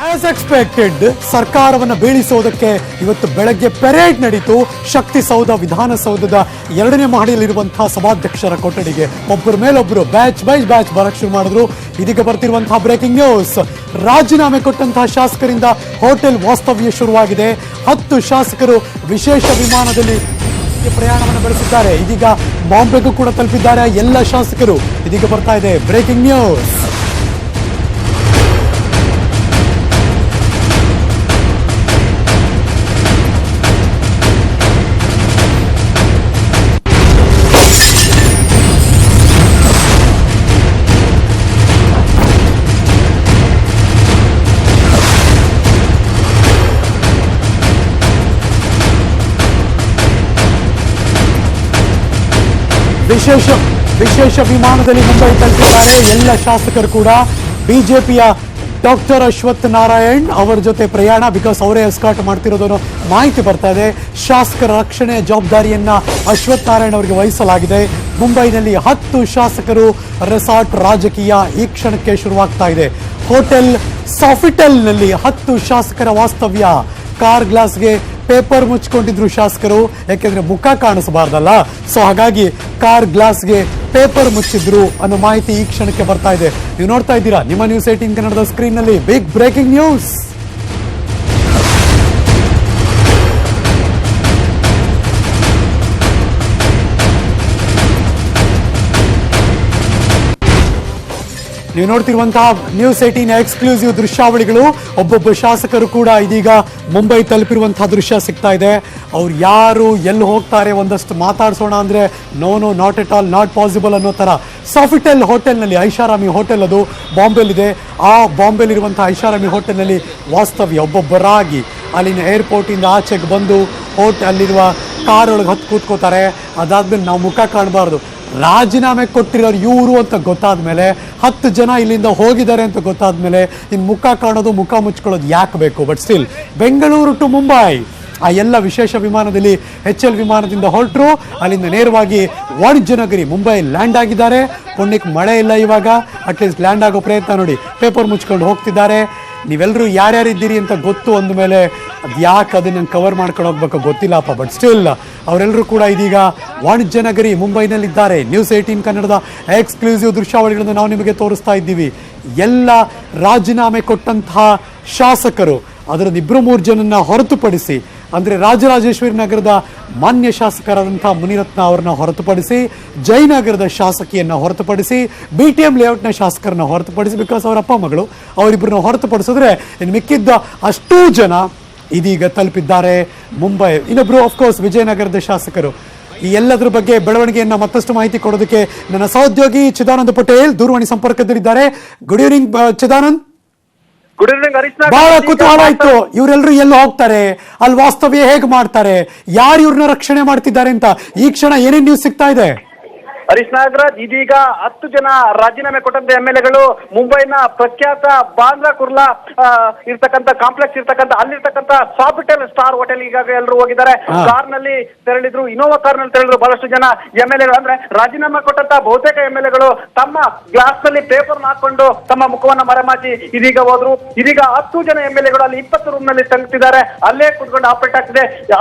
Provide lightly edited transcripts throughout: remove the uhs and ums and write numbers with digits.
As expected ಸರ್ಕಾರವನ್ನು ಬೀಳಿಸುವುದಕ್ಕೆ ಇವತ್ತು ಬೆಳಗ್ಗೆ ಪೆರೇಡ್ ನಡೀತು. ಶಕ್ತಿಸೌಧ ವಿಧಾನಸೌಧದ 2ನೇ ಮಹಡಿಯಲ್ಲಿರುವಂತಹ ಸಭಾಧ್ಯಕ್ಷರ ಕೊಠಡಿಗೆ ಒಬ್ಬರ ಮೇಲೊಬ್ಬರು ಬ್ಯಾಚ್ ಬೈ ಬ್ಯಾಚ್ ಬರಕ್ಕೆ ಶುರು ಮಾಡಿದ್ರು. ಇದೀಗ ಬರ್ತಿರುವಂತಹ ಬ್ರೇಕಿಂಗ್ ನ್ಯೂಸ್, ರಾಜೀನಾಮೆ ಕೊಟ್ಟಂತಹ ಶಾಸಕರಿಂದ ಹೋಟೆಲ್ ವಾಸ್ತವ್ಯ ಶುರುವಾಗಿದೆ. 10 ಶಾಸಕರು ವಿಶೇಷ ವಿಮಾನದಲ್ಲಿ ಪ್ರಯಾಣವನ್ನು ಬೆಳೆಸಿದ್ದಾರೆ. ಇದೀಗ ಬಾಂಬೆಗೂ ಕೂಡ ತಲುಪಿದ್ದಾರೆ ಎಲ್ಲ ಶಾಸಕರು. ಇದೀಗ ಬರ್ತಾ ಇದೆ ಬ್ರೇಕಿಂಗ್ ನ್ಯೂಸ್. ವಿಶೇಷ ವಿಮಾನದಲ್ಲಿ ಮುಂಬೈ ತಲುಪಿದ್ದಾರೆ ಎಲ್ಲ ಶಾಸಕರು ಕೂಡ. ಬಿಜೆಪಿಯ ಡಾಕ್ಟರ್ ಅಶ್ವಥ್ ನಾರಾಯಣ್ ಅವರ ಜೊತೆ ಪ್ರಯಾಣ, ಬಿಕಾಸ್ ಅವರೇ ಎಸ್ಕಾರ್ಟ್ ಮಾಡ್ತಿರೋದನ್ನು ಮಾಹಿತಿ ಬರ್ತಾ ಇದೆ. ಶಾಸಕರ ರಕ್ಷಣೆಯ ಜವಾಬ್ದಾರಿಯನ್ನ ಅಶ್ವಥ್ ನಾರಾಯಣ್ ಅವರಿಗೆ ವಹಿಸಲಾಗಿದೆ. ಮುಂಬೈನಲ್ಲಿ 10 ಶಾಸಕರು ರೆಸಾರ್ಟ್ ರಾಜಕೀಯ ಈ ಕ್ಷಣಕ್ಕೆ ಶುರುವಾಗ್ತಾ ಇದೆ. ಹೋಟೆಲ್ ಸಾಫಿಟೆಲ್ನಲ್ಲಿ 10 ಶಾಸಕರ ವಾಸ್ತವ್ಯ. ಕಾರ್ ಗ್ಲಾಸ್ಗೆ ಪೇಪರ್ ಮುಚ್ಕೊಂಡಿದ್ರು ಶಾಸಕರು, ಯಾಕೆಂದ್ರೆ ಮುಖ ಕಾಣಿಸಬಾರ್ದಲ್ಲ. ಸೊ ಹಾಗಾಗಿ ಕಾರ್ ಗ್ಲಾಸ್ಗೆ ಪೇಪರ್ ಮುಚ್ಚಿದ್ರು ಅನ್ನೋ ಮಾಹಿತಿ ಈ ಕ್ಷಣಕ್ಕೆ ಬರ್ತಾ ಇದೆ. ನೀವು ನೋಡ್ತಾ ಇದ್ದೀರಾ ನಿಮ್ಮ ನ್ಯೂಸ್ 18 ಕನ್ನಡದ ಸ್ಕ್ರೀನ್ ನಲ್ಲಿ ಬಿಗ್ ಬ್ರೇಕಿಂಗ್ ನ್ಯೂಸ್. ನೀವು ನೋಡ್ತಿರುವಂತಹ ನ್ಯೂಸ್ 18 ಎಕ್ಸ್ಕ್ಲೂಸಿವ್ ದೃಶ್ಯಾವಳಿಗಳು. ಒಬ್ಬೊಬ್ಬ ಶಾಸಕರು ಕೂಡ ಇದೀಗ ಮುಂಬೈ ತಲುಪಿರುವಂತಹ ದೃಶ್ಯ ಸಿಗ್ತಾ ಇದೆ. ಅವ್ರು ಯಾರು ಎಲ್ಲಿ ಹೋಗ್ತಾರೆ ಒಂದಷ್ಟು ಮಾತಾಡ್ಸೋಣ ಅಂದ್ರೆ no not at all, not possible ಅನ್ನೋ ತರ. ಸಾಫಿಟೆಲ್ ಹೋಟೆಲ್ನಲ್ಲಿ, ಐಷಾರಾಮಿ ಹೋಟೆಲ್ ಅದು ಬಾಂಬೆಲಿದೆ. ಆ ಬಾಂಬೆಲಿರುವಂತಹ ಐಷಾರಾಮಿ ಹೋಟೆಲ್ನಲ್ಲಿ ವಾಸ್ತವ್ಯ. ಒಬ್ಬೊಬ್ಬರಾಗಿ ಅಲ್ಲಿನ ಏರ್ಪೋರ್ಟಿಂದ ಆಚೆಗೆ ಬಂದು ಅಲ್ಲಿರುವ ಕಾರ್ ಒಳಗೆ ಹತ್ತು ಕೂತ್ಕೋತಾರೆ. ಅದಾದ್ಮೇಲೆ ನಾವು ಮುಖ ಕಾಣಬಾರ್ದು. ರಾಜೀನಾಮೆ ಕೊಟ್ಟಿರೋರು ಇವರು ಅಂತ ಗೊತ್ತಾದ ಮೇಲೆ, 10 ಜನ ಇಲ್ಲಿಂದ ಹೋಗಿದ್ದಾರೆ ಅಂತ ಗೊತ್ತಾದ ಮೇಲೆ ಇನ್ನು ಮುಖ ಕಾಣೋದು, ಮುಖ ಮುಚ್ಕೊಳ್ಳೋದು ಯಾಕೆ ಬೇಕು? But still Bengaluru to Mumbai ಆ ಎಲ್ಲ ವಿಶೇಷ ವಿಮಾನದಲ್ಲಿ HL ವಿಮಾನದಿಂದ ಹೊರಟರು. ಅಲ್ಲಿಂದ ನೇರವಾಗಿ ವಾಣಿಜ್ಯ ನಗರಿ ಮುಂಬೈ ಲ್ಯಾಂಡ್ ಆಗಿದ್ದಾರೆ. ಪುಣ್ಯಕ್ಕೆ ಮಳೆ ಇಲ್ಲ ಇವಾಗ, ಅಟ್ಲೀಸ್ಟ್ ಲ್ಯಾಂಡ್ ಆಗೋ ಪ್ರಯತ್ನ ನೋಡಿ. ಪೇಪರ್ ಮುಚ್ಕೊಂಡು ಹೋಗ್ತಿದ್ದಾರೆ. ನೀವೆಲ್ಲರೂ ಯಾರ್ಯಾರಿದ್ದೀರಿ ಅಂತ ಗೊತ್ತು ಅಂದಮೇಲೆ ಅದು ಯಾಕೆ ಅದನ್ನು ಕವರ್ ಮಾಡ್ಕೊಂಡು ಹೋಗ್ಬೇಕು ಗೊತ್ತಿಲ್ಲಪ್ಪ. ಬಟ್ ಸ್ಟಿಲ್ ಅವರೆಲ್ಲರೂ ಕೂಡ ಇದೀಗ ವಾಣಿಜ್ಯ ನಗರಿ ಮುಂಬೈನಲ್ಲಿದ್ದಾರೆ. ನ್ಯೂಸ್ 18 ಕನ್ನಡದ ಎಕ್ಸ್ಕ್ಲೂಸಿವ್ ದೃಶ್ಯಾವಳಿಗಳನ್ನು ನಾವು ನಿಮಗೆ ತೋರಿಸ್ತಾ ಇದ್ದೀವಿ. ಎಲ್ಲ ರಾಜೀನಾಮೆ ಕೊಟ್ಟಂತಹ ಶಾಸಕರು, ಅದರಲ್ಲಿ 2-3 ಜನನ್ನ ಹೊರತುಪಡಿಸಿ, ಅಂದರೆ ರಾಜರಾಜೇಶ್ವರಿ ನಗರದ ಮಾನ್ಯ ಶಾಸಕರಾದಂತಹ ಮುನಿರತ್ನ ಅವರನ್ನ ಹೊರತುಪಡಿಸಿ, ಜಯನಗರದ ಶಾಸಕಿಯನ್ನ ಹೊರತುಪಡಿಸಿ, BTM ಲೇಔಟ್ನ ಶಾಸಕರನ್ನ ಹೊರತುಪಡಿಸಿ, ಬಿಕಾಸ್ ಅವರ ಅಪ್ಪ ಮಗಳು, ಅವರಿಬ್ಬರನ್ನ ಹೊರತುಪಡಿಸಿದ್ರೆ ಇನ್ನು ಮಿಕ್ಕಿದ್ದ ಅಷ್ಟೂ ಜನ ಇದೀಗ ತಲುಪಿದ್ದಾರೆ ಮುಂಬೈ. ಇನ್ನೊಬ್ರು ಆಫ್ಕೋರ್ಸ್ ವಿಜಯನಗರದ ಶಾಸಕರು. ಈ ಎಲ್ಲದರ ಬಗ್ಗೆ ಬೆಳವಣಿಗೆಯನ್ನ ಮತ್ತಷ್ಟು ಮಾಹಿತಿ ಕೊಡೋದಕ್ಕೆ ನನ್ನ ಸಹೋದ್ಯೋಗಿ ಚಿದಾನಂದ ಪಟೇಲ್ ದೂರವಾಣಿ ಸಂಪರ್ಕದಲ್ಲಿದ್ದಾರೆ. Good evening Chidanand. Good evening Harish. ಬಹಳ ಕುತೂಹಲ ಆಯ್ತು, ಇವರೆಲ್ಲರೂ ಎಲ್ಲಿ ಹೋಗ್ತಾರೆ, ಅಲ್ಲಿ ವಾಸ್ತವ್ಯ ಹೇಗೆ ಮಾಡ್ತಾರೆ, ಯಾರು ಇವ್ರನ್ನ ರಕ್ಷಣೆ ಮಾಡ್ತಿದ್ದಾರೆ ಅಂತ. ಈ ಕ್ಷಣ ಏನೇನ್ ನ್ಯೂಸ್ ಸಿಗ್ತಾ ಇದೆ? ಹರೀಶ್ ನಾಗರಾಜ್, ಇದೀಗ 10 ಜನ ರಾಜೀನಾಮೆ ಕೊಟ್ಟಂತ MLAಗಳು ಮುಂಬೈನ ಪ್ರಖ್ಯಾತ ಬಾಂದ್ರಾ ಕುರ್ಲಾ ಇರ್ತಕ್ಕಂಥ ಕಾಂಪ್ಲೆಕ್ಸ್ ಇರ್ತಕ್ಕಂಥ ಅಲ್ಲಿರ್ತಕ್ಕಂಥ ಸಾಫಿಟೆಲ್ ಸ್ಟಾರ್ ಹೋಟೆಲ್ ಈಗಾಗಲೇ ಎಲ್ಲರೂ ಹೋಗಿದ್ದಾರೆ. ಕಾರ್ ನಲ್ಲಿ ತೆರಳಿದ್ರು, ಇನೋವಾ ಕಾರ್ ನಲ್ಲಿ ತೆರಳಿದ್ರು ಬಹಳಷ್ಟು ಜನ MLAಗಳು. ಅಂದ್ರೆ ರಾಜೀನಾಮೆ ಕೊಟ್ಟಂತ ಬಹುತೇಕ MLAಗಳು ತಮ್ಮ ಗ್ಲಾಸ್ ನಲ್ಲಿ ಪೇಪರ್ ಹಾಕೊಂಡು ತಮ್ಮ ಮುಖವನ್ನ ಮರೆಮಾಚಿ ಇದೀಗ ಹೋದ್ರು. ಇದೀಗ 10 ಜನ MLAಗಳು ಅಲ್ಲಿ 20 ರೂಮ್ ನಲ್ಲಿ ತಂಗ್ತಿದ್ದಾರೆ. ಅಲ್ಲೇ ಕುತ್ಕೊಂಡು ಆಪರೇಟ್ ಆಗ್ತಿದೆ.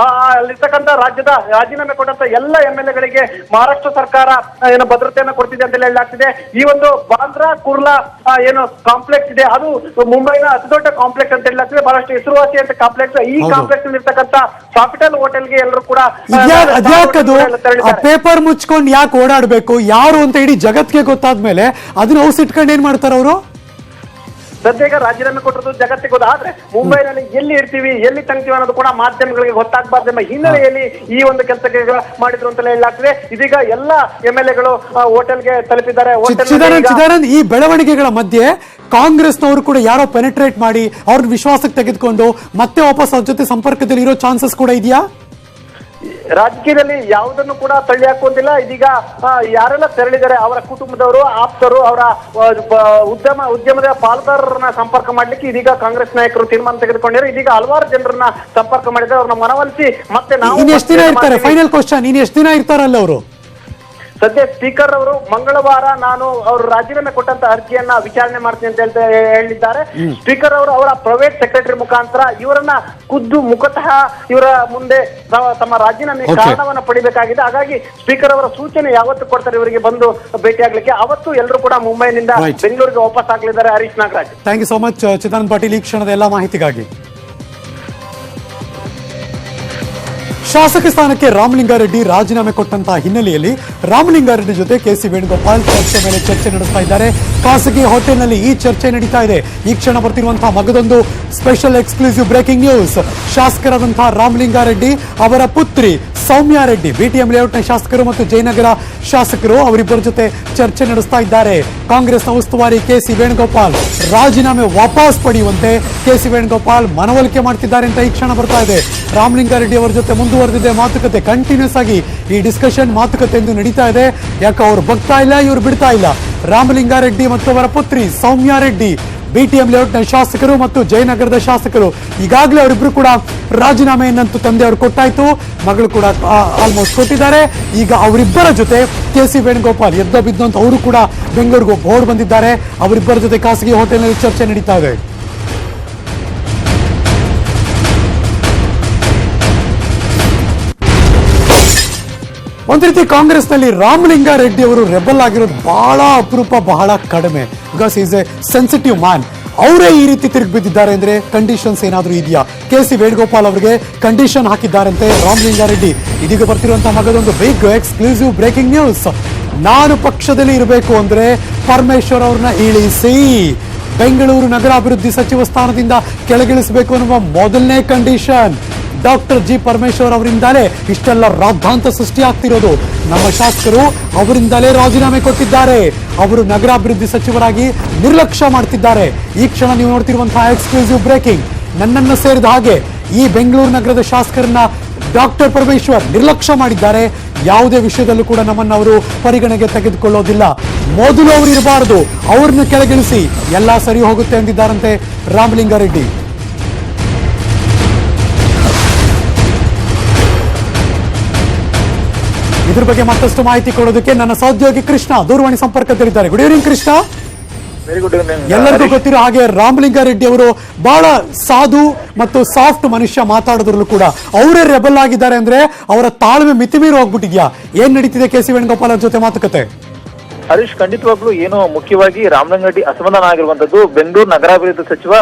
ಅಲ್ಲಿರ್ತಕ್ಕಂಥ ರಾಜ್ಯದ ರಾಜೀನಾಮೆ ಕೊಟ್ಟಂತ ಎಲ್ಲ MLAಗಳಿಗೆ ಮಹಾರಾಷ್ಟ್ರ ಸರ್ಕಾರ ಏನು ಭದ್ರತೆಯನ್ನು ಕೊಡ್ತಿದೆ ಅಂತ ಹೇಳಲಾಗ್ತಿದೆ. ಈ ಒಂದು ಬಾಂದ್ರಾ ಕುರ್ಲಾ ಏನು ಕಾಂಪ್ಲೆಕ್ಸ್ ಇದೆ, ಅದು ಮುಂಬೈನ ಅತಿ ದೊಡ್ಡ ಕಾಂಪ್ಲೆಕ್ಸ್ ಅಂತ ಹೇಳಲಾಗ್ತಿದೆ. ಬಹಳಷ್ಟು ಹೆಸರುವಾಸಿ ಅಂತ ಕಾಂಪ್ಲೆಕ್ಸ್. ಈ ಕಾಂಪ್ಲೆಕ್ಸ್ ಇರ್ತಕ್ಕಂಥ ಸಾಫಿಟೆಲ್ ಹೋಟೆಲ್ಗೆ ಎಲ್ಲರೂ ಕೂಡ ಪೇಪರ್ ಮುಚ್ಕೊಂಡು ಯಾಕೆ ಓಡಾಡ್ಬೇಕು, ಯಾರು ಅಂತ ಇಡೀ ಜಗತ್ಗೆ ಗೊತ್ತಾದ್ಮೇಲೆ ಅದನ್ನ ಔಸಿಟ್ಕೊಂಡು ಏನ್ ಮಾಡ್ತಾರ ಅವರು? ಸದ್ಯ ರಾಜೀನಾಮೆ ಕೊಟ್ಟರು ಜಗತ್ತಿಗೆ ಗೊತ್ತು. ಆದ್ರೆ ಮುಂಬೈನಲ್ಲಿ ಎಲ್ಲಿ ಇರ್ತೀವಿ, ಎಲ್ಲಿ ತಂಗ್ತೀವಿ ಅನ್ನೋದು ಕೂಡ ಮಾಧ್ಯಮಗಳಿಗೆ ಗೊತ್ತಾಗಬಾರ್ದು ಎಂಬ ಹಿನ್ನೆಲೆಯಲ್ಲಿ ಈ ಒಂದು ಕೆಲಸಕ್ಕೆ ಮಾಡಿದ್ರು ಅಂತ ಹೇಳಲಾಗ್ತದೆ. ಇದೀಗ ಎಲ್ಲ MLAಗಳು ಹೋಟೆಲ್ಗೆ ತಲುಪಿದ್ದಾರೆ. ಚಿದಾನಂದ್, ಈ ಬೆಳವಣಿಗೆಗಳ ಮಧ್ಯೆ ಕಾಂಗ್ರೆಸ್ನವರು ಕೂಡ ಯಾರೋ ಪೆನೆಟ್ರೇಟ್ ಮಾಡಿ ಅವ್ರ ವಿಶ್ವಾಸಕ್ಕೆ ತೆಗೆದುಕೊಂಡು ಮತ್ತೆ ವಾಪಸ್ ಅವ್ರ ಜೊತೆ ಸಂಪರ್ಕದಲ್ಲಿ ಇರೋ ಚಾನ್ಸಸ್ ಕೂಡ ಇದೆಯಾ? ರಾಜಕೀಯದಲ್ಲಿ ಯಾವುದನ್ನು ಕೂಡ ತಳ್ಳಿ ಹಾಕುವಂತಿಲ್ಲ. ಇದೀಗ ಯಾರೆಲ್ಲ ತೆರಳಿದ್ದಾರೆ ಅವರ ಕುಟುಂಬದವರು, ಆಪ್ತರು, ಅವರ ಉದ್ಯಮದ ಪಾಲುದಾರರನ್ನ ಸಂಪರ್ಕ ಮಾಡ್ಲಿಕ್ಕೆ ಇದೀಗ ಕಾಂಗ್ರೆಸ್ ನಾಯಕರು ತೀರ್ಮಾನ ತೆಗೆದುಕೊಂಡಿದ್ದಾರೆ. ಇದೀಗ ಹಲವಾರು ಜನರನ್ನ ಸಂಪರ್ಕ ಮಾಡಿದ್ದಾರೆ. ಅವ್ರನ್ನ ಮನವೊಲಿಸಿ ಮತ್ತೆ ನಾವು ಎಷ್ಟು ದಿನ ಇರ್ತಾರೆ? ಫೈನಲ್ ಕ್ವಶನ್, ಇನ್ನು ಎಷ್ಟು ದಿನ ಇರ್ತಾರಲ್ಲ ಅವರು? ಸದ್ಯ ಸ್ಪೀಕರ್ ಅವರು ಮಂಗಳವಾರ ನಾನು ಅವರು ರಾಜೀನಾಮೆ ಕೊಟ್ಟಂತ ಅರ್ಜಿಯನ್ನ ವಿಚಾರಣೆ ಮಾಡ್ತೀನಿ ಅಂತ ಹೇಳಿದ್ದಾರೆ. ಸ್ಪೀಕರ್ ಅವರು ಅವರ ಪ್ರೈವೇಟ್ ಸೆಕ್ರೆಟರಿ ಮುಖಾಂತರ ಇವರನ್ನ ಖುದ್ದು ಮುಖತಃ ಇವರ ಮುಂದೆ ತಮ್ಮ ರಾಜೀನಾಮೆ ಕಾರಣವನ್ನ ಪಡಿಬೇಕಾಗಿದೆ. ಹಾಗಾಗಿ ಸ್ಪೀಕರ್ ಅವರ ಸೂಚನೆ ಯಾವತ್ತು ಕೊಡ್ತಾರೆ ಇವರಿಗೆ ಬಂದು ಭೇಟಿಯಾಗ್ಲಿಕ್ಕೆ, ಅವತ್ತು ಎಲ್ಲರೂ ಕೂಡ ಮುಂಬೈನಿಂದ ಬೆಂಗಳೂರಿಗೆ ವಾಪಸ್ ಆಗ್ಲಿದ್ದಾರೆ. Harish Nagaraj, thank you so much Chidananda Patil ಈ ಕ್ಷಣದ ಎಲ್ಲ ಮಾಹಿತಿಗಾಗಿ. ಶಾಸಕ ಸ್ಥಾನಕ್ಕೆ ರಾಮಲಿಂಗಾರೆಡ್ಡಿ ರಾಜೀನಾಮೆ ಕೊಟ್ಟಂತಹ ಹಿನ್ನೆಲೆಯಲ್ಲಿ ರಾಮಲಿಂಗಾರೆಡ್ಡಿ ಜೊತೆ ಕೆಸಿ ವೇಣುಗೋಪಾಲ್ ಚರ್ಚೆ ಮೇಲೆ ಚರ್ಚೆ ನಡೆಸ್ತಾ ಇದ್ದಾರೆ. ಖಾಸಗಿ ಹೋಟೆಲ್ನಲ್ಲಿ ಈ ಚರ್ಚೆ ನಡೀತಾ ಇದೆ. ಈ ಕ್ಷಣ ಬರ್ತಿರುವಂತಹ ಮಗದೊಂದು ಸ್ಪೆಷಲ್ ಎಕ್ಸ್ಕ್ಲೂಸಿವ್ ಬ್ರೇಕಿಂಗ್ ನ್ಯೂಸ್. ಶಾಸಕರಾದಂತಹ ರಾಮಲಿಂಗಾರೆಡ್ಡಿ ಅವರ ಪುತ್ರಿ ಸೌಮ್ಯ ರೆಡ್ಡಿ ಬಿಟಿಎಂ ಲೇಔಟ್ನ ಶಾಸಕರು ಮತ್ತು ಜಯನಗರ ಶಾಸಕರು ಅವರಿಬ್ಬರ ಜೊತೆ ಚರ್ಚೆ ನಡೆಸ್ತಾ ಇದ್ದಾರೆ. ಕಾಂಗ್ರೆಸ್ನ ಉಸ್ತುವಾರಿ ಕೆಸಿ ವೇಣುಗೋಪಾಲ್ ರಾಜೀನಾಮೆ ವಾಪಸ್ ಪಡೆಯುವಂತೆ ಕೆಸಿ ವೇಣುಗೋಪಾಲ್ ಮನವೊಲಿಕೆ ಮಾಡ್ತಿದ್ದಾರೆ ಅಂತ ಈ ಕ್ಷಣ ಬರ್ತಾ ಇದೆ. ರಾಮಲಿಂಗಾರೆಡ್ಡಿ ಅವರ ಜೊತೆ ಮುಂದುವರೆದಿದೆ ಮಾತುಕತೆ. ಕಂಟಿನ್ಯೂಸ್ ಆಗಿ ಈ ಡಿಸ್ಕಷನ್ ಮಾತುಕತೆ ಎಂದು ನಡೀತಾ ಇದೆ. ಯಾಕೆ ಅವ್ರು ಬಗ್ತಾ ಇಲ್ಲ, ಇವ್ರು ಬಿಡ್ತಾ ಇಲ್ಲ. ರಾಮಲಿಂಗಾರೆಡ್ಡಿ ಮತ್ತು ಅವರ ಪುತ್ರಿ ಸೌಮ್ಯ ರೆಡ್ಡಿ ಬಿಟಿಎಂ ಲೇಔಟ್ನ ಶಾಸಕರು ಮತ್ತು ಜಯನಗರದ ಶಾಸಕರು ಈಗಾಗಲೇ ಅವರಿಬ್ರು ಕೂಡ ರಾಜೀನಾಮೆಯನ್ನಂತೂ ತಂದೆಯವರು ಕೊಟ್ಟಾಯ್ತು, ಮಗಳು ಕೂಡ ಆಲ್ಮೋಸ್ಟ್ ಕೊಟ್ಟಿದ್ದಾರೆ. ಈಗ ಅವರಿಬ್ಬರ ಜೊತೆ ಕೆಸಿ ವೇಣುಗೋಪಾಲ್ ಎದ್ದೋ ಬಿದ್ದು ಅಂತ ಅವರು ಕೂಡ ಬೆಂಗಳೂರಿಗೆ ಓಡ್ ಬಂದಿದ್ದಾರೆ. ಅವರಿಬ್ಬರ ಜೊತೆ ಖಾಸಗಿ ಹೋಟೆಲ್ನಲ್ಲಿ ಚರ್ಚೆ ನಡೀತಾ ಇದೆ. ಒಂದ್ ರೀತಿ ಕಾಂಗ್ರೆಸ್ನಲ್ಲಿ ರಾಮಲಿಂಗಾರೆಡ್ಡಿ ಅವರು ರೆಬಲ್ ಆಗಿರೋದು ಬಹಳ ಅಪರೂಪ, ಬಹಳ ಕಡಿಮೆ. Because is A sensitive man. ಅವರೇ ಈ ರೀತಿ ತಿರುಗಿ ಬಿದ್ದಿದ್ದಾರೆ ಅಂದ್ರೆ ಕಂಡೀಷನ್ಸ್ ಏನಾದರೂ ಇದೆಯಾ? ಕೆಸಿ ವೇಣುಗೋಪಾಲ್ ಅವರಿಗೆ ಕಂಡೀಷನ್ ಹಾಕಿದ್ದಾರಂತೆ ರಾಮಲಿಂಗಾರೆಡ್ಡಿ. ಇದೀಗ ಬರ್ತಿರುವಂತಹ ಮಗದೊಂದು ಬಿಗ್ ಎಕ್ಸ್ಕ್ಲೂಸಿವ್ ಬ್ರೇಕಿಂಗ್ ನ್ಯೂಸ್. ನಾನು ಪಕ್ಷದಲ್ಲಿ ಇರಬೇಕು ಅಂದ್ರೆ ಪರಮೇಶ್ವರ್ ಅವ್ರನ್ನ ಇಳಿಸಿ ಬೆಂಗಳೂರು ನಗರಾಭಿವೃದ್ಧಿ ಸಚಿವ ಸ್ಥಾನದಿಂದ ಕೆಳಗಿಳಿಸಬೇಕು ಅನ್ನುವ ಮೊದಲನೇ ಕಂಡೀಷನ್. ಡಾಕ್ಟರ್ ಜಿ ಪರಮೇಶ್ವರ್ ಅವರಿಂದಲೇ ಇಷ್ಟೆಲ್ಲ ರಾದ್ಧಾಂತ ಸೃಷ್ಟಿ ಆಗ್ತಿರೋದು. ನಮ್ಮ ಶಾಸಕರು ಅವರಿಂದಲೇ ರಾಜೀನಾಮೆ ಕೊಟ್ಟಿದ್ದಾರೆ. ಅವರು ನಗರಾಭಿವೃದ್ಧಿ ಸಚಿವರಾಗಿ ನಿರ್ಲಕ್ಷ್ಯ ಮಾಡ್ತಿದ್ದಾರೆ. ಈ ಕ್ಷಣ ನೀವು ನೋಡ್ತಿರುವಂತಹ ಎಕ್ಸ್ಕ್ಲೂಸಿವ್ ಬ್ರೇಕಿಂಗ್. ನನ್ನನ್ನು ಸೇರಿದ ಹಾಗೆ ಈ ಬೆಂಗಳೂರು ನಗರದ ಶಾಸಕರನ್ನ ಡಾಕ್ಟರ್ ಪರಮೇಶ್ವರ್ ನಿರ್ಲಕ್ಷ್ಯ ಮಾಡಿದ್ದಾರೆ. ಯಾವುದೇ ವಿಷಯದಲ್ಲೂ ಕೂಡ ನಮ್ಮನ್ನು ಅವರು ಪರಿಗಣನೆಗೆ ತೆಗೆದುಕೊಳ್ಳೋದಿಲ್ಲ. ಮೊದಲು ಅವರು ಇರಬಾರದು, ಅವ್ರನ್ನ ಕೆಳಗಿಳಿಸಿ ಎಲ್ಲ ಸರಿ ಹೋಗುತ್ತೆ ಎಂದಿದ್ದಾರಂತೆ ರಾಮಲಿಂಗಾರೆಡ್ಡಿ. ಇದ್ರ ಬಗ್ಗೆ ಮತ್ತಷ್ಟು ಮಾಹಿತಿ ಕೊಡೋದಕ್ಕೆ ನನ್ನ ಸಹೋದ್ಯೋಗಿ ಕೃಷ್ಣ ದೂರವಾಣಿ ಸಂಪರ್ಕದಲ್ಲಿದ್ದಾರೆ. Good evening Krishna. Very good evening. ಎಲ್ಲರಿಗೂ ಗೊತ್ತಿರೋ ಹಾಗೆ ರಾಮಲಿಂಗಾರೆಡ್ಡಿ ಅವರು ಬಹಳ ಸಾಧು ಮತ್ತು ಸಾಫ್ಟ್ ಮನುಷ್ಯ. ಮಾತಾಡೋದ್ರಲ್ಲೂ ಕೂಡ ಅವರೇ ರೆಬಲ್ ಆಗಿದ್ದಾರೆ ಅಂದ್ರೆ ಅವರ ತಾಳ್ಮೆ ಮಿತಿಮೀರಿ ಹೋಗ್ಬಿಟ್ಟಿದ್ಯಾ? ಏನ್ ನಡೀತಿದೆ ಕೆಸಿ ವೇಣುಗೋಪಾಲ್ ಅವ್ರ ಜೊತೆ ಮಾತುಕತೆ? ಹರೀಶ್, ಖಂಡಿತವಾಗ್ಲೂ ಏನು ಮುಖ್ಯವಾಗಿ ರಾಮಲಿಂಗಾರೆಡ್ಡಿ ಅಸಮಾಧಾನ ಆಗಿರುವಂತದ್ದು ಬೆಂಗಳೂರು ನಗರಾಭಿವೃದ್ಧಿ ಸಚಿವ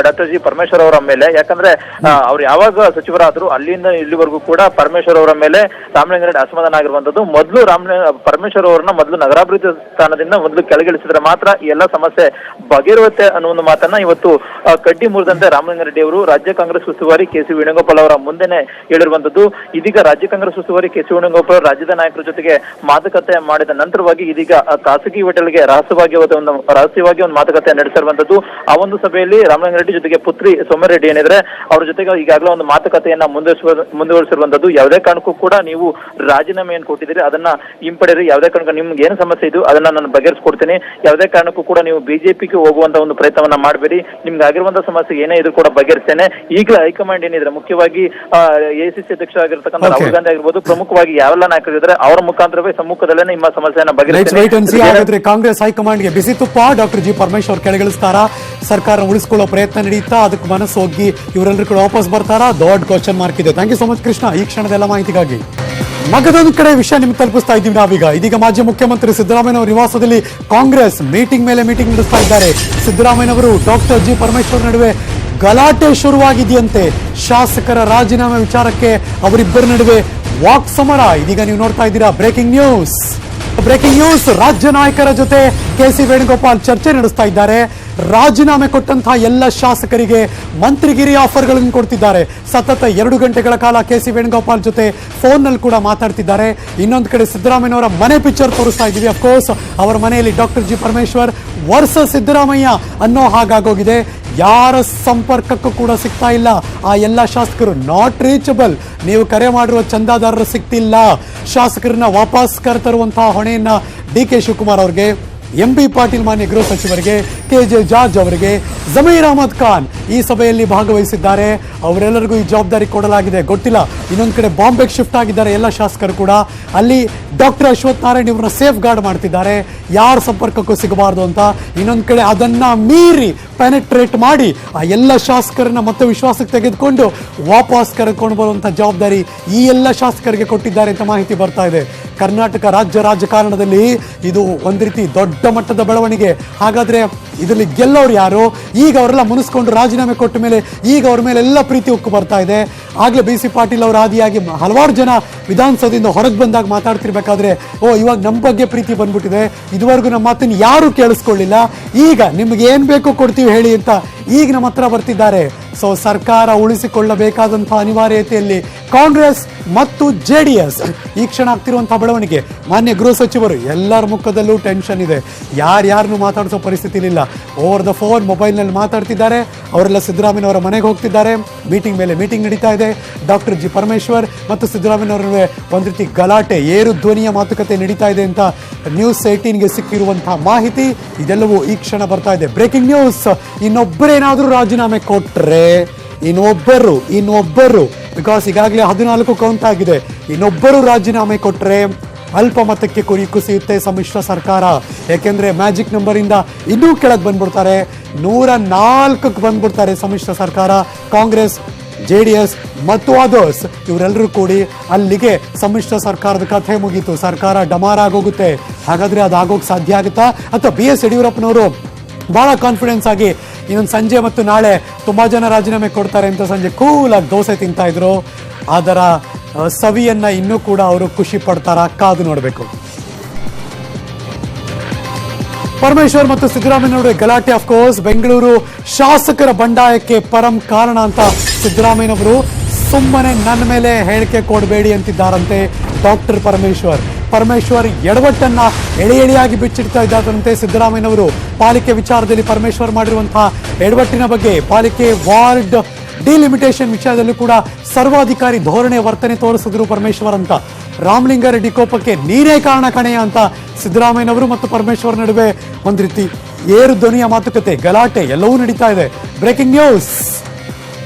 ಡಾಕ್ಟರ್ ಜಿ ಪರಮೇಶ್ವರ್ ಅವರ ಮೇಲೆ. ಯಾಕಂದ್ರೆ ಅವ್ರು ಯಾವಾಗ ಸಚಿವರಾದ್ರು ಅಲ್ಲಿಂದ ಇಲ್ಲಿವರೆಗೂ ಕೂಡ ಪರಮೇಶ್ವರ್ ಅವರ ಮೇಲೆ ರಾಮಲಿಂಗಾರೆಡ್ಡಿ ಅಸಮಾಧಾನ ಆಗಿರುವಂತದ್ದು. ಮೊದಲು ಪರಮೇಶ್ವರ್ ಅವರನ್ನ ಮೊದಲು ನಗರಾಭಿವೃದ್ಧಿ ಸ್ಥಾನದಿಂದ ಮೊದಲು ಕೆಳಗಿಳಿಸಿದ್ರೆ ಮಾತ್ರ ಈ ಎಲ್ಲ ಸಮಸ್ಯೆ ಬಗೆಹರುತ್ತೆ ಅನ್ನೋ ಒಂದು ಮಾತನ್ನ ಇವತ್ತು ಕಡ್ಡಿ ಮುರಿದಂತೆ ರಾಮಲಿಂಗಾರೆಡ್ಡಿ ಅವರು ರಾಜ್ಯ ಕಾಂಗ್ರೆಸ್ ಉಸ್ತುವಾರಿ ಕೆಸಿ ವೇಣುಗೋಪಾಲ್ ಅವರ ಮುಂದೆನೆ ಹೇಳಿರುವಂತದ್ದು. ಇದೀಗ ರಾಜ್ಯ ಕಾಂಗ್ರೆಸ್ ಉಸ್ತುವಾರಿ ಕೆಸಿ ವೇಣುಗೋಪಾಲ್ ರಾಜ್ಯದ ನಾಯಕರ ಜೊತೆಗೆ ಮಾತುಕತೆ ಮಾಡಿದ ನಂತರವಾಗಿ ಇದೀಗ ಖಾಸಗಿ ಹೋಟೆಲ್ಗೆ ರಹಸ್ಯವಾಗಿ ಒಂದು ಮಾತುಕತೆ ನಡೆಸಿರುವಂತದ್ದು. ಆ ಒಂದು ಸಭೆಯಲ್ಲಿ ರಾಮಲಿಂಗಾರೆಡ್ಡಿ ಜೊತೆಗೆ ಪುತ್ರಿ ಸೌಮ್ಯ ರೆಡ್ಡಿ ಏನಿದ್ರೆ ಅವ್ರ ಜೊತೆಗೆ ಈಗಾಗಲೇ ಒಂದು ಮಾತುಕತೆಯನ್ನ ಮುಂದುವರಿಸಿರುವಂತದ್ದು. ಯಾವುದೇ ಕಾರಣಕ್ಕೂ ಕೂಡ ನೀವು ರಾಜೀನಾಮೆ ಏನ್ ಕೊಟ್ಟಿದ್ದೀರಿ ಅದನ್ನ ಹಿಂಪಡೆಯಿರಿ. ಯಾವುದೇ ಕಾರಣಕ್ಕೂ ನಿಮ್ಗೆ ಏನು ಸಮಸ್ಯೆ ಇದು ಅದನ್ನ ನಾನು ಬಗೆಹರಿಸ್ಕೊಡ್ತೀನಿ. ಯಾವುದೇ ಕಾರಣಕ್ಕೂ ಕೂಡ ನೀವು ಬಿಜೆಪಿಗೆ ಹೋಗುವಂತ ಒಂದು ಪ್ರಯತ್ನವನ್ನ ಮಾಡಬೇಡಿ. ನಿಮ್ಗೆ ಆಗಿರುವಂತಹ ಸಮಸ್ಯೆ ಏನೇ ಇದ್ರೂ ಕೂಡ ಬಗೆಹರಿಸ್ತೇನೆ. ಈಗಲೇ ಹೈಕಮಾಂಡ್ ಏನಿದ್ರೆ ಮುಖ್ಯವಾಗಿ ಎಸಿಸಿ ಅಧ್ಯಕ್ಷ ಆಗಿರ್ತಕ್ಕಂಥ ರಾಹುಲ್ ಗಾಂಧಿ ಆಗಿರ್ಬೋದು, ಪ್ರಮುಖವಾಗಿ ಯಾವೆಲ್ಲ ನಾಯಕರಿದ್ದಾರೆ ಅವರ ಮುಖಾಂತರವೇ ಸಮ್ಮುಖದಲ್ಲೇ ನಿಮ್ಮ ಸಮಸ್ಯೆಯನ್ನ ಬಗೆಹರಿಸ್ತೇನೆ. ಹಾಗಾದ್ರೆ ಕಾಂಗ್ರೆಸ್ ಹೈಕಮಾಂಡ್ಗೆ ಬಿಸಿ ತುಪ್ಪ. ಡಾಕ್ಟರ್ ಜಿ ಪರಮೇಶ್ವರ್ ಕೆಳಗಿಳಿಸ್ತಾರಾ? ಸರ್ಕಾರ ಉಳಿಸಿಕೊಳ್ಳೋ ಪ್ರಯತ್ನ ನಡೀತಾ? ಅದಕ್ಕೆ ಮನಸ್ಸು ಹೋಗಿ ಇವರೆಲ್ಲರೂ ಕೂಡ ವಾಪಸ್ ಬರ್ತಾರಾ? ದೊಡ್ಡ ಕ್ವಶನ್ ಮಾರ್ಕ್ ಇದೆ. Thank you so much Krishna ಈ ಕ್ಷಣದೆಲ್ಲ ಮಾಹಿತಿಗಾಗಿ. ಮಗದೊಂದು ಕಡೆ ವಿಷಯ ನಿಮ್ಗೆ ತಲುಪಿಸ್ತಾ ಇದ್ದೀವಿ ನಾವೀಗ. ಇದೀಗ ಮಾಜಿ ಮುಖ್ಯಮಂತ್ರಿ ಸಿದ್ದರಾಮಯ್ಯ ಅವರ ನಿವಾಸದಲ್ಲಿ ಕಾಂಗ್ರೆಸ್ ಮೀಟಿಂಗ್ ಮೇಲೆ ಮೀಟಿಂಗ್ ನಡೆಸ್ತಾ ಇದ್ದಾರೆ. ಸಿದ್ದರಾಮಯ್ಯ ಅವರು ಡಾಕ್ಟರ್ ಜಿ ಪರಮೇಶ್ವರ್ ನಡುವೆ ಗಲಾಟೆ ಶುರುವಾಗಿದೆಯಂತೆ. ಶಾಸಕರ ರಾಜೀನಾಮೆ ವಿಚಾರಕ್ಕೆ ಅವರಿಬ್ಬರ ನಡುವೆ ವಾಕ್ ಸಮರ. ಇದೀಗ ನೀವು ನೋಡ್ತಾ ಇದ್ದೀರಾ ಬ್ರೇಕಿಂಗ್ ನ್ಯೂಸ್. ರಾಜ್ಯ ನಾಯಕರ ಜೊತೆ ಕೆಸಿ ವೇಣುಗೋಪಾಲ್ ಚರ್ಚೆ ನಡೆಸ್ತಾ ಇದ್ದಾರೆ. ರಾಜೀನಾಮೆ ಕೊಟ್ಟಂತಹ ಎಲ್ಲ ಶಾಸಕರಿಗೆ ಮಂತ್ರಿಗಿರಿ ಆಫರ್ಗಳನ್ನು ಕೊಡ್ತಿದ್ದಾರೆ. ಸತತ 2 ಗಂಟೆಗಳ ಕಾಲ ಕೆಸಿ ವೇಣುಗೋಪಾಲ್ ಜೊತೆ ಫೋನ್ನಲ್ಲಿ ಕೂಡ ಮಾತಾಡ್ತಿದ್ದಾರೆ. ಇನ್ನೊಂದು ಕಡೆ ಸಿದ್ದರಾಮಯ್ಯನವರ ಮನೆ ಪಿಕ್ಚರ್ ತೋರಿಸ್ತಾ ಇದ್ದೀವಿ. ಅಫ್ಕೋರ್ಸ್ ಅವರ ಮನೆಯಲ್ಲಿ doctor G Parameshwar versus Siddaramaiah ಅನ್ನೋ ಹಾಗಾಗೋಗಿದೆ. ಯಾರ ಸಂಪರ್ಕಕ್ಕೂ ಕೂಡ ಸಿಗ್ತಾ ಇಲ್ಲ. ಆ ಎಲ್ಲ ಶಾಸಕರು ನಾಟ್ ರೀಚಬಲ್. ನೀವು ಕರೆ ಮಾಡಿರುವ ಚಂದಾದಾರರು ಸಿಗ್ತಿಲ್ಲ. ಶಾಸಕರನ್ನ ವಾಪಸ್ ಕರೆತರುವಂತಹ ಹೊಣೆಯನ್ನ ಡಿ ಕೆ ಶಿವಕುಮಾರ್ ಅವ್ರಿಗೆ MB ಪಾಟೀಲ್ ಮಾನ್ಯ ಗೃಹ ಸಚಿವರಿಗೆ, KJ ಜಾರ್ಜ್ ಅವರಿಗೆ, ಜಮೀರ್ ಅಹಮದ್ ಖಾನ್ ಈ ಸಭೆಯಲ್ಲಿ ಭಾಗವಹಿಸಿದ್ದಾರೆ. ಅವರೆಲ್ಲರಿಗೂ ಈ ಜವಾಬ್ದಾರಿ ಕೊಡಲಾಗಿದೆ. ಗೊತ್ತಿಲ್ಲ, ಇನ್ನೊಂದು ಕಡೆ ಬಾಂಬೆಗೆ ಶಿಫ್ಟ್ ಆಗಿದ್ದಾರೆ ಎಲ್ಲ ಶಾಸಕರು ಕೂಡ. ಅಲ್ಲಿ ಡಾಕ್ಟರ್ ಅಶ್ವಥ್ ನಾರಾಯಣ್ ಇವ್ರನ್ನ ಸೇಫ್ ಗಾರ್ಡ್ ಮಾಡ್ತಿದ್ದಾರೆ, ಯಾರ ಸಂಪರ್ಕಕ್ಕೂ ಸಿಗಬಾರ್ದು ಅಂತ. ಇನ್ನೊಂದು ಕಡೆ ಅದನ್ನ ಮೀರಿ ಪೆನೆಟ್ರೇಟ್ ಮಾಡಿ ಆ ಎಲ್ಲ ಶಾಸಕರನ್ನ ಮತ್ತೆ ವಿಶ್ವಾಸಕ್ಕೆ ತೆಗೆದುಕೊಂಡು ವಾಪಸ್ ಕರೆದುಕೊಂಡು ಬರುವಂಥ ಜವಾಬ್ದಾರಿ ಈ ಎಲ್ಲ ಶಾಸಕರಿಗೆ ಕೊಟ್ಟಿದ್ದಾರೆ ಅಂತ ಮಾಹಿತಿ ಬರ್ತಾ ಇದೆ. ಕರ್ನಾಟಕ ರಾಜಕಾರಣದಲ್ಲಿ ಇದು ಒಂದು ರೀತಿ ದೊಡ್ಡ ಮಟ್ಟದ ಬೆಳವಣಿಗೆ. ಹಾಗಾದ್ರೆ ಇದರಲ್ಲಿ ಗೆಲ್ಲೋರು ಯಾರು? ಈಗ ಅವರೆಲ್ಲ ಮುನಿಸ್ಕೊಂಡು ರಾಜೀನಾಮೆ ಕೊಟ್ಟ ಮೇಲೆ ಈಗ ಅವ್ರ ಮೇಲೆ ಎಲ್ಲ ಪ್ರೀತಿ ಉಕ್ಕು ಬರ್ತಾ ಇದೆ. ಆಗ್ಲೇ BC ಪಾಟೀಲ್ ಅವರ ಆದಿಯಾಗಿ ಹಲವಾರು ಜನ ವಿಧಾನಸೌಧದಿಂದ ಹೊರಗೆ ಬಂದಾಗ ಮಾತಾಡ್ತಿರ್ಬೇಕಾದ್ರೆ ಇವಾಗ ನಮ್ಮ ಬಗ್ಗೆ ಪ್ರೀತಿ ಬಂದ್ಬಿಟ್ಟಿದೆ, ಇದುವರೆಗೂ ನಮ್ಮ ಮಾತನ್ನು ಯಾರು ಕೇಳಿಸ್ಕೊಳ್ಳಿಲ್ಲ, ಈಗ ನಿಮ್ಗೆ ಏನ್ ಬೇಕೋ ಕೊಡ್ತೀವಿ ಹೇಳಿ ಅಂತ ಈಗ ನಮ್ಮ ಹತ್ರ ಬರ್ತಿದ್ದಾರೆ. ಸೊ ಸರ್ಕಾರ ಉಳಿಸಿಕೊಳ್ಳಬೇಕಾದಂತಹ ಅನಿವಾರ್ಯತೆಯಲ್ಲಿ ಕಾಂಗ್ರೆಸ್ ಮತ್ತು JDS ಈ ಕ್ಷಣ ಆಗ್ತಿರುವಂತಹ ಬೆಳವಣಿಗೆ. ಮಾನ್ಯ ಗೃಹ ಸಚಿವರು ಎಲ್ಲರ ಮುಖದಲ್ಲೂ ಟೆನ್ಷನ್ ಇದೆ, ಯಾರನ್ನು ಮಾತಾಡಿಸೋ ಪರಿಸ್ಥಿತಿ ಇಲ್ಲ. ಓವರ್ ದ ಫೋನ್ ಮೊಬೈಲ್ನಲ್ಲಿ ಮಾತಾಡ್ತಿದ್ದಾರೆ. ಅವರೆಲ್ಲ ಸಿದ್ದರಾಮಯ್ಯನವರ ಮನೆಗೆ ಹೋಗ್ತಿದ್ದಾರೆ. ಮೀಟಿಂಗ್ ಮೇಲೆ ಮೀಟಿಂಗ್ ನಡೀತಾ ಇದೆ. ಡಾಕ್ಟರ್ G ಪರಮೇಶ್ವರ್ ಮತ್ತು ಸಿದ್ದರಾಮಯ್ಯನವರ ಒಂದು ರೀತಿ ಗಲಾಟೆ, ಏರು ಧ್ವನಿಯ ಮಾತುಕತೆ ನಡೀತಾ ಇದೆ ಅಂತ News 18ಗೆ ಸಿಕ್ಕಿರುವಂತಹ ಮಾಹಿತಿ. ಇದೆಲ್ಲವೂ ಈ ಕ್ಷಣ ಬರ್ತಾ ಇದೆ. ಬ್ರೇಕಿಂಗ್ ನ್ಯೂಸ್, ಇನ್ನೊಬ್ಬರೇನಾದರೂ ರಾಜೀನಾಮೆ ಕೊಟ್ರೆ ಇನ್ನೊಬ್ಬರು ಬಿಕಾಸ್ ಈಗಾಗಲೇ 14 ಕೌಂಟ್ ಆಗಿದೆ, ಇನ್ನೊಬ್ಬರು ರಾಜೀನಾಮೆ ಕೊಟ್ರೆ ಅಲ್ಪಮತಕ್ಕೆ ಕುಸಿಯುತ್ತೆ ಸಮ್ಮಿಶ್ರ ಸರ್ಕಾರ. ಯಾಕೆಂದ್ರೆ ಮ್ಯಾಜಿಕ್ ನಂಬರ್ ಇಂದ ಇನ್ನೂ ಕೆಳಗೆ ಬಂದ್ಬಿಡ್ತಾರೆ, 104ಕ್ಕೆ ಬಂದ್ಬಿಡ್ತಾರೆ ಸಮ್ಮಿಶ್ರ ಸರ್ಕಾರ. ಕಾಂಗ್ರೆಸ್, JDS ಮತ್ತು ಅದರ್ಸ್ ಇವರೆಲ್ಲರೂ ಕೂಡಿ ಅಲ್ಲಿಗೆ ಸಮ್ಮಿಶ್ರ ಸರ್ಕಾರದ ಕಥೆ ಮುಗೀತು. ಸರ್ಕಾರ ಡಮಾರ್ ಆಗೋಗುತ್ತೆ. ಹಾಗಾದ್ರೆ ಅದಾಗೋಕೆ ಸಾಧ್ಯ ಆಗುತ್ತಾ? ಅಥವಾ BS ಯಡಿಯೂರಪ್ಪನವರು ಬಹಳ ಕಾನ್ಫಿಡೆನ್ಸ್ ಆಗಿ ಇನ್ನೊಂದು ಸಂಜೆ ಮತ್ತು ನಾಳೆ ತುಂಬಾ ಜನ ರಾಜೀನಾಮೆ ಕೊಡ್ತಾರೆ ಅಂತ ಸಂಜೆ ಕೂಲಾಗಿ ದೋಸೆ ತಿಂತಾ ಇದ್ರು. ಅದರ ಸವಿಯನ್ನ ಇನ್ನೂ ಕೂಡ ಅವರು ಖುಷಿ ಪಡ್ತಾರ? ಕಾದು ನೋಡಬೇಕು. ಪರಮೇಶ್ವರ್ ಮತ್ತು ಸಿದ್ದರಾಮಯ್ಯನವರ ಗಲಾಟೆ, ಅಫ್ಕೋರ್ಸ್ ಬೆಂಗಳೂರು ಶಾಸಕರ ಬಂಡಾಯಕ್ಕೆ ಪರಂ ಕಾರಣ ಅಂತ ಸಿದ್ದರಾಮಯ್ಯನವರು ಸುಮ್ಮನೆ ನನ್ನ ಮೇಲೆ ಹೇಳಿಕೆ ಕೊಡಬೇಡಿ ಅಂತಿದ್ದಾರಂತೆ ಡಾಕ್ಟರ್ ಪರಮೇಶ್ವರ್ ಎಡವಟ್ಟನ್ನ ಎಳೆಯಾಗಿ ಬಿಚ್ಚಿಡ್ತಾ ಇದ್ದಾರಂತೆ ಸಿದ್ದರಾಮಯ್ಯನವರು. ಪಾಲಿಕೆ ವಿಚಾರದಲ್ಲಿ ಪರಮೇಶ್ವರ್ ಮಾಡಿರುವಂತಹ ಎಡವಟ್ಟಿನ ಬಗ್ಗೆ, ಪಾಲಿಕೆ ವಾರ್ಡ್ ಡಿಲಿಮಿಟೇಷನ್ ವಿಷಯದಲ್ಲೂ ಕೂಡ ಸರ್ವಾಧಿಕಾರಿ ಧೋರಣೆ ವರ್ತನೆ ತೋರಿಸಿದ್ರು ಪರಮೇಶ್ವರ್ ಅಂತ. ರಾಮಲಿಂಗಾರೆಡ್ಡಿ ಕೋಪಕ್ಕೆ ನೀನೇ ಕಾರಣ ಕಣೆಯ ಅಂತ ಸಿದ್ದರಾಮಯ್ಯನವರು ಮತ್ತು ಪರಮೇಶ್ವರ್ ನಡುವೆ ಒಂದು ರೀತಿ ಏರು ಧ್ವನಿಯ ಮಾತುಕತೆ, ಗಲಾಟೆ ಎಲ್ಲವೂ ನಡೀತಾ ಇದೆ. ಬ್ರೇಕಿಂಗ್ ನ್ಯೂಸ್,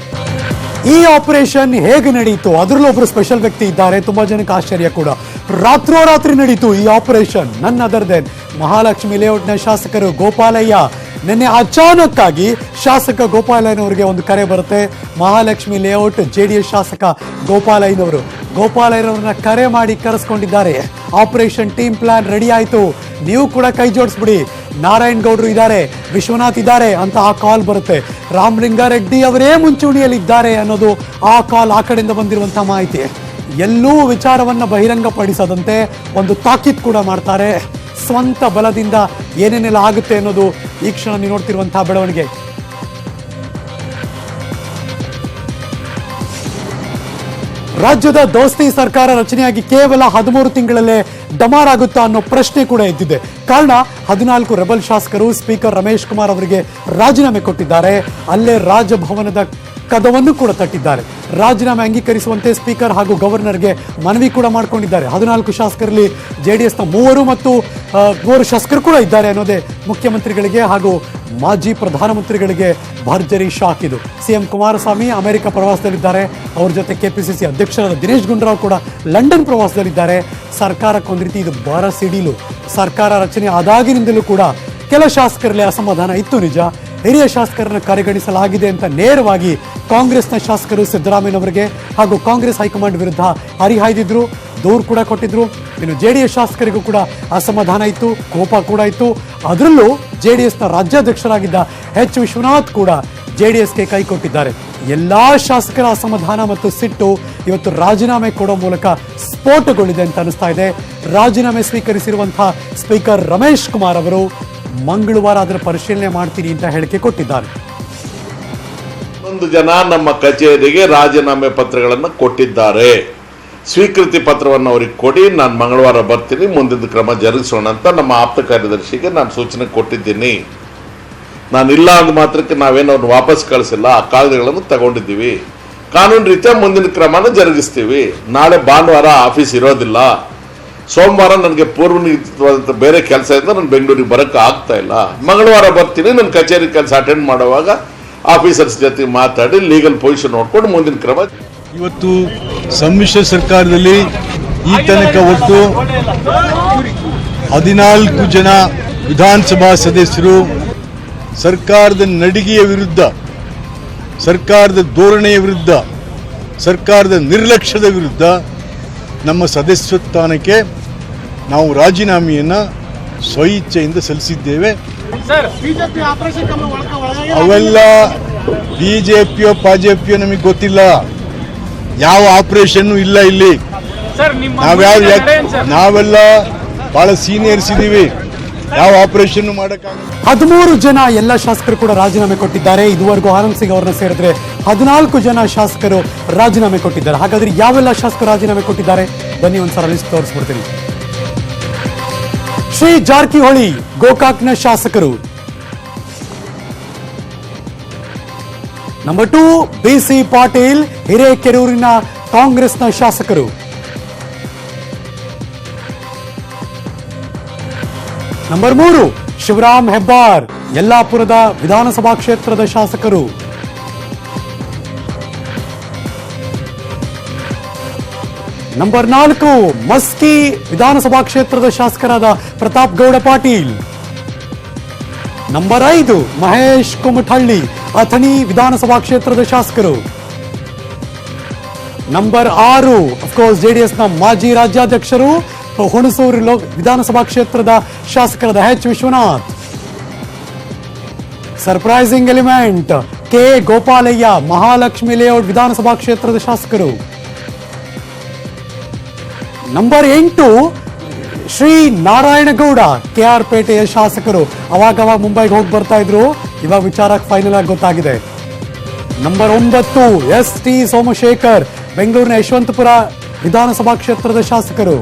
ಈ ಆಪರೇಷನ್ ಹೇಗೆ ನಡೀತು? ಅದರಲ್ಲೂ ಒಬ್ಬರು ಸ್ಪೆಷಲ್ ವ್ಯಕ್ತಿ ಇದ್ದಾರೆ, ತುಂಬಾ ಜನಕ್ಕೆ ಆಶ್ಚರ್ಯ ಕೂಡ. ರಾತ್ರೋರಾತ್ರಿ ನಡೀತು ಈ ಆಪರೇಷನ್. ನನ್ ಅದರ್ ದೆನ್ ಮಹಾಲಕ್ಷ್ಮಿ ಲೇಔಟ್ನ ಶಾಸಕರು ಗೋಪಾಲಯ್ಯ. ನಿನ್ನೆ ಅಚಾನಕ್ ಆಗಿ ಶಾಸಕ ಗೋಪಾಲಯ್ಯನವರಿಗೆ ಒಂದು ಕರೆ ಬರುತ್ತೆ. ಮಹಾಲಕ್ಷ್ಮಿ ಲೇಔಟ್ JDS ಶಾಸಕ ಗೋಪಾಲಯ್ಯನವ್ರನ್ನ ಕರೆ ಮಾಡಿ ಕರೆಸ್ಕೊಂಡಿದ್ದಾರೆ. ಆಪರೇಷನ್ ಟೀಮ್ ಪ್ಲಾನ್ ರೆಡಿ ಆಯ್ತು, ನೀವು ಕೂಡ ಕೈ ಜೋಡಿಸ್ಬಿಡಿ, ನಾರಾಯಣ್ ಗೌಡ್ರು ಇದ್ದಾರೆ, ವಿಶ್ವನಾಥ್ ಇದ್ದಾರೆ ಅಂತ ಆ ಕಾಲ್ ಬರುತ್ತೆ. ರಾಮಲಿಂಗಾರೆಡ್ಡಿ ಅವರೇ ಮುಂಚೂಣಿಯಲ್ಲಿದ್ದಾರೆ ಅನ್ನೋದು ಆ ಕಾಲ್, ಆ ಕಡೆಯಿಂದ ಬಂದಿರುವಂತಹ ಮಾಹಿತಿ. ಎಲ್ಲೂ ವಿಚಾರವನ್ನ ಬಹಿರಂಗಪಡಿಸದಂತೆ ಒಂದು ತಾಕೀತ್ ಕೂಡ ಮಾಡ್ತಾರೆ. ಸ್ವಂತ ಬಲದಿಂದ ಏನೇನೆಲ್ಲ ಆಗುತ್ತೆ ಅನ್ನೋದು ಈ ಕ್ಷಣ ನೀವು ನೋಡ್ತಿರುವಂತಹ ಬೆಳವಣಿಗೆ. ರಾಜ್ಯದ ದೋಸ್ತಿ ಸರ್ಕಾರ ರಚನೆಯಾಗಿ ಕೇವಲ 13 ತಿಂಗಳಲ್ಲೇ ಡಮಾರ್ ಆಗುತ್ತಾ ಅನ್ನೋ ಪ್ರಶ್ನೆ ಕೂಡ ಎದ್ದಿದೆ. ಕಾರಣ 14 ರೆಬಲ್ ಶಾಸಕರು ಸ್ಪೀಕರ್ ರಮೇಶ್ ಕುಮಾರ್ ಅವರಿಗೆ ರಾಜೀನಾಮೆ ಕೊಟ್ಟಿದ್ದಾರೆ. ಅಲ್ಲೇ ರಾಜಭವನದ ಕದವನ್ನು ಕೂಡ ತಟ್ಟಿದ್ದಾರೆ. ರಾಜೀನಾಮೆ ಅಂಗೀಕರಿಸುವಂತೆ ಸ್ಪೀಕರ್ ಹಾಗೂ ಗವರ್ನರ್ಗೆ ಮನವಿ ಕೂಡ ಮಾಡಿಕೊಂಡಿದ್ದಾರೆ. 14 ಶಾಸಕರಲ್ಲಿ JDSನ 3 ಮತ್ತು 3 ಶಾಸಕರು ಕೂಡ ಇದ್ದಾರೆ ಅನ್ನೋದೇ ಮುಖ್ಯಮಂತ್ರಿಗಳಿಗೆ ಹಾಗೂ ಮಾಜಿ ಪ್ರಧಾನಮಂತ್ರಿಗಳಿಗೆ ಭರ್ಜರಿ ಶಾಕ್ ಇದು. CM ಕುಮಾರಸ್ವಾಮಿ ಅಮೆರಿಕ ಪ್ರವಾಸದಲ್ಲಿದ್ದಾರೆ. ಅವ್ರ ಜೊತೆ KPCC ಅಧ್ಯಕ್ಷರಾದ ದಿನೇಶ್ ಗುಂಡೂರಾವ್ ಕೂಡ ಲಂಡನ್ ಪ್ರವಾಸದಲ್ಲಿದ್ದಾರೆ. ಸರ್ಕಾರಕ್ಕೆ ಒಂದು ರೀತಿ ಇದು ಬರ ಸಿಡಿಲು. ಸರ್ಕಾರ ರಚನೆ ಆದಾಗಿನಿಂದಲೂ ಕೂಡ ಕೆಲ ಶಾಸಕರಲ್ಲಿ ಅಸಮಾಧಾನ ಇತ್ತು ನಿಜ. ಹಿರಿಯ ಶಾಸಕರನ್ನು ಕರೆಗಣಿಸಲಾಗಿದೆ ಅಂತ ನೇರವಾಗಿ ಕಾಂಗ್ರೆಸ್ನ ಶಾಸಕರು ಸಿದ್ದರಾಮಯ್ಯನವರಿಗೆ ಹಾಗೂ ಕಾಂಗ್ರೆಸ್ ಹೈಕಮಾಂಡ್ ವಿರುದ್ಧ ಹರಿಹಾಯ್ದಿದ್ರು, ದೂರು ಕೂಡ ಕೊಟ್ಟಿದ್ರು. ಇನ್ನು JDS ಶಾಸಕರಿಗೂ ಕೂಡ ಅಸಮಾಧಾನ ಇತ್ತು, ಕೋಪ ಕೂಡ ಇತ್ತು. ಅದರಲ್ಲೂ JDSನ ರಾಜ್ಯಾಧ್ಯಕ್ಷರಾಗಿದ್ದ H ವಿಶ್ವನಾಥ್ ಕೂಡ JDSಗೆ ಕೈ ಕೊಟ್ಟಿದ್ದಾರೆ. ಎಲ್ಲಾ ಶಾಸಕರ ಅಸಮಾಧಾನ ಮತ್ತು ಸಿಟ್ಟು ಇವತ್ತು ರಾಜೀನಾಮೆ ಕೊಡೋ ಮೂಲಕ ಸ್ಫೋಟಗೊಳ್ಳಿದೆ ಅಂತ ಅನಿಸ್ತಾ ಇದೆ. ರಾಜೀನಾಮೆ ಸ್ವೀಕರಿಸಿರುವಂತಹ ಸ್ಪೀಕರ್ ರಮೇಶ್ ಕುಮಾರ್ ಅವರು ಮಂಗಳವಾರ ಅದರ ಪರಿಶೀಲನೆ ಮಾಡ್ತೀನಿ ಅಂತ ಹೇಳಿಕೆ ಕೊಟ್ಟಿದ್ದಾರೆ. ಒಂದು ಜನ ನಮ್ಮ ಕಚೇರಿಗೆ ರಾಜೀನಾಮೆ ಪತ್ರಗಳನ್ನು ಕೊಟ್ಟಿದ್ದಾರೆ. ಸ್ವೀಕೃತಿ ಪತ್ರವನ್ನು ಅವ್ರಿಗೆ ಕೊಡಿ, ನಾನು ಮಂಗಳವಾರ ಬರ್ತೀನಿ, ಮುಂದಿನ ಕ್ರಮ ಜರುಗಿಸೋಣ ಅಂತ ನಮ್ಮ ಆಪ್ತ ಕಾರ್ಯದರ್ಶಿಗೆ ನಾನು ಸೂಚನೆ ಕೊಟ್ಟಿದ್ದೀನಿ. ನಾನಿಲ್ಲ ಅಂದ ಮಾತ್ರಕ್ಕೆ ನಾವೇನು ಅವ್ರನ್ನ ವಾಪಸ್ ಕಳಿಸಿಲ್ಲ, ಆ ಕಾಗದಗಳನ್ನು ತಗೊಂಡಿದ್ದೀವಿ. ಕಾನೂನು ರೀತಿಯ ಮುಂದಿನ ಕ್ರಮನ ಜರುಗಿಸ್ತೀವಿ. ನಾಳೆ ಭಾನುವಾರ ಆಫೀಸ್ ಇರೋದಿಲ್ಲ, ಸೋಮವಾರ ನನಗೆ ಪೂರ್ವನಿಗದಿತವಾದಂಥ ಬೇರೆ ಕೆಲಸ ಇದ್ದ ನಾನು ಬೆಂಗಳೂರಿಗೆ ಬರೋಕ್ಕೆ ಆಗ್ತಾ ಇಲ್ಲ. ಮಂಗಳವಾರ ಬರ್ತೀನಿ, ನನ್ನ ಕಚೇರಿ ಕೆಲಸ ಅಟೆಂಡ್ ಮಾಡುವಾಗ ಆಫೀಸರ್ಸ್ ಜೊತೆ ಮಾತಾಡಿ ಲೀಗಲ್ ಪೊಸಿಷನ್ ನೋಡ್ಕೊಂಡು ಮುಂದಿನ ಕ್ರಮ. ಇವತ್ತು ಸಮ್ಮಿಶ್ರ ಸರ್ಕಾರದಲ್ಲಿ ಈ ತನಕ ಒಟ್ಟು 14 ಜನ ವಿಧಾನಸಭಾ ಸದಸ್ಯರು ಸರ್ಕಾರದ ನಡಿಗೆಯ ವಿರುದ್ಧ, ಸರ್ಕಾರದ ಧೋರಣೆಯ ವಿರುದ್ಧ, ಸರ್ಕಾರದ ನಿರ್ಲಕ್ಷ್ಯದ ವಿರುದ್ಧ ನಮ್ಮ ಸದಸ್ಯ ಸ್ಥಾನಕ್ಕೆ ನಾವು ರಾಜೀನಾಮೆಯನ್ನು ಸ್ವಇಚ್ಛೆಯಿಂದ ಸಲ್ಲಿಸಿದ್ದೇವೆ. ಅವೆಲ್ಲ ಬಿಜೆಪಿಯೋ ಪಾಜೆಪಿಯೋ ನಮಗೆ ಗೊತ್ತಿಲ್ಲ, ಯಾವ ಆಪರೇಷನ್ ಇಲ್ಲ ಇಲ್ಲಿ. ನಾವೆಲ್ಲ ಬಹಳ ಸೀನಿಯರ್ಸ್ ಇದ್ದೀವಿ, ಯಾವ ಆಪರೇಷನ್ ಮಾಡಕ್ಕಾಗಲ್ಲ. 13 ಜನ ಎಲ್ಲ ಶಾಸಕರು ಕೂಡ ರಾಜೀನಾಮೆ ಕೊಟ್ಟಿದ್ದಾರೆ. ಇದುವರೆಗೂ ಆನಂದ್ ಸಿಂಗ್ ಅವರನ್ನ ಸೇರಿದ್ರೆ 14 ಜನ ಶಾಸಕರು ರಾಜೀನಾಮೆ ಕೊಟ್ಟಿದ್ದಾರೆ. ಹಾಗಾದ್ರೆ ಯಾವೆಲ್ಲ ಶಾಸಕರು ರಾಜೀನಾಮೆ ಕೊಟ್ಟಿದ್ದಾರೆ ಬನ್ನಿ ಒಂದ್ಸಲ ಲಿಸ್ಟ್ ತೋರಿಸ್ಬಿಡ್ತೀನಿ. ಶ್ರೀ ಜಾರಕಿಹೊಳಿ ಗೋಕಾಕ್ನ ಶಾಸಕರು. ನಂಬರ್ 2 ಬಿಸಿ ಪಾಟೀಲ್ ಹಿರೇಕೆರೂರಿನ ಕಾಂಗ್ರೆಸ್ನ ಶಾಸಕರು. ನಂಬರ್ 3 ಶಿವರಾಮ್ ಹೆಬ್ಬಾರ್ ಯಲ್ಲಾಪುರದ ವಿಧಾನಸಭಾ ಕ್ಷೇತ್ರದ ಶಾಸಕರು. ನಂಬರ್ 4 ಮಸ್ಕಿ ವಿಧಾನಸಭಾ ಕ್ಷೇತ್ರದ ಶಾಸಕರಾದ ಪ್ರತಾಪ್ ಗೌಡ ಪಾಟೀಲ್. ನಂಬರ್ 5 ಮಹೇಶ್ ಕುಮಠಳ್ಳಿ ಅಥಣಿ ವಿಧಾನಸಭಾ ಕ್ಷೇತ್ರದ ಶಾಸಕರು. ನಂಬರ್ 6 ಅಫ್ಕೋರ್ಸ್ ಜೆಡಿಎಸ್ನ ಮಾಜಿ ರಾಜ್ಯಾಧ್ಯಕ್ಷರು ಹುಣಸೂರು ವಿಧಾನಸಭಾ ಕ್ಷೇತ್ರದ ಶಾಸಕರಾದ H Vishwanath. Surprising element K Gopalaiah Mahalakshmi layout ವಿಧಾನಸಭಾ ಕ್ಷೇತ್ರದ ಶಾಸಕರು. ನಂಬರ್ 8 ಶ್ರೀ ನಾರಾಯಣಗೌಡ ಕೆಆರ್ ಪೇಟೆಯ ಶಾಸಕರು. ಅವಾಗ ಮುಂಬೈಗೆ ಹೋಗಿ ಬರ್ತಾ ಇದ್ರು, ಇವಾಗ ವಿಚಾರ ಫೈನಲ್ ಆಗಿ ಗೊತ್ತಾಗಿದೆ. ನಂಬರ್ 9 ಎಸ್ ಟಿ ಸೋಮಶೇಖರ್ ಬೆಂಗಳೂರಿನ ಯಶವಂತಪುರ ವಿಧಾನಸಭಾ ಕ್ಷೇತ್ರದ ಶಾಸಕರು.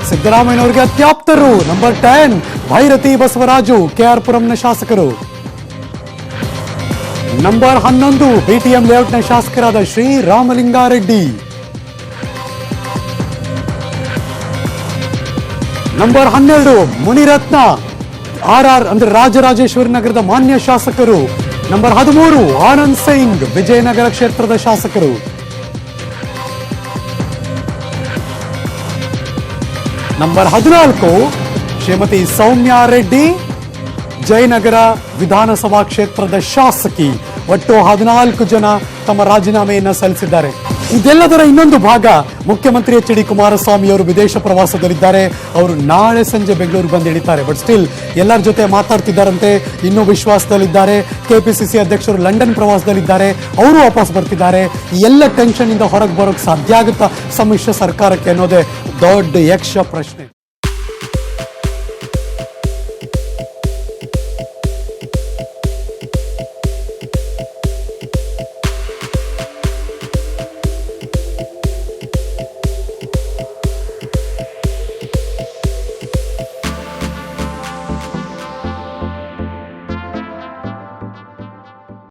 ಸಿದ್ದರಾಮಯ್ಯನವರಿಗೆ ಅತ್ಯಾಪ್ತರು. ನಂಬರ್ 10 ಭೈರತಿ ಬಸವರಾಜು ಕೆಆರ್ ಪುರಂನ ಶಾಸಕರು. ನಂಬರ್ 11 ಬಿಟಿಎಂ ಲೇಔಟ್ನ ಶಾಸಕರಾದ ಶ್ರೀ ರಾಮಲಿಂಗಾರೆಡ್ಡಿ. ನಂಬರ್ 12 ಮುನಿರತ್ನ ಆರ್ಆರ್ ಅಂದ್ರೆ ರಾಜರಾಜೇಶ್ವರಿ ನಗರದ ಮಾನ್ಯ ಶಾಸಕರು. ನಂಬರ್ 13 ಆನಂದ್ ಸಿಂಗ್ ವಿಜಯನಗರ ಕ್ಷೇತ್ರದ ಶಾಸಕರು. ನಂಬರ್ 14 ಶ್ರೀಮತಿ ಸೌಮ್ಯಾ ರೆಡ್ಡಿ ಜಯನಗರ ವಿಧಾನಸಭಾ ಕ್ಷೇತ್ರದ ಶಾಸಕಿ. ಒಟ್ಟು 14 ಜನ ತಮ್ಮ ರಾಜೀನಾಮೆಯನ್ನ ಸಲ್ಲಿಸಿದ್ದಾರೆ. ಇದೆಲ್ಲದರ ಇನ್ನೊಂದು ಭಾಗ ಮುಖ್ಯಮಂತ್ರಿ ಎಚ್ ಡಿ ಕುಮಾರಸ್ವಾಮಿ ಅವರು ವಿದೇಶ ಪ್ರವಾಸದಲ್ಲಿದ್ದಾರೆ. ಅವರು ನಾಳೆ ಸಂಜೆ ಬೆಂಗಳೂರು ಬಂದು ಇಳಿತಾರೆ. ಬಟ್ ಸ್ಟಿಲ್ ಎಲ್ಲರ ಜೊತೆ ಮಾತಾಡ್ತಿದ್ದಾರಂತೆ, ಇನ್ನೂ ವಿಶ್ವಾಸದಲ್ಲಿದ್ದಾರೆ. ಕೆಪಿಸಿಸಿ ಅಧ್ಯಕ್ಷರು ಲಂಡನ್ ಪ್ರವಾಸದಲ್ಲಿದ್ದಾರೆ, ಅವರು ವಾಪಸ್ ಬರ್ತಿದ್ದಾರೆ. ಈ ಎಲ್ಲ ಟೆನ್ಷನ್ ಇಂದ ಹೊರಗೆ ಬರೋಕೆ ಸಾಧ್ಯ ಆಗುತ್ತಾ ಸಮ್ಮಿಶ್ರ ಸರ್ಕಾರಕ್ಕೆ ಅನ್ನೋದೇ ದೊಡ್ಡ ಯಕ್ಷ ಪ್ರಶ್ನೆ.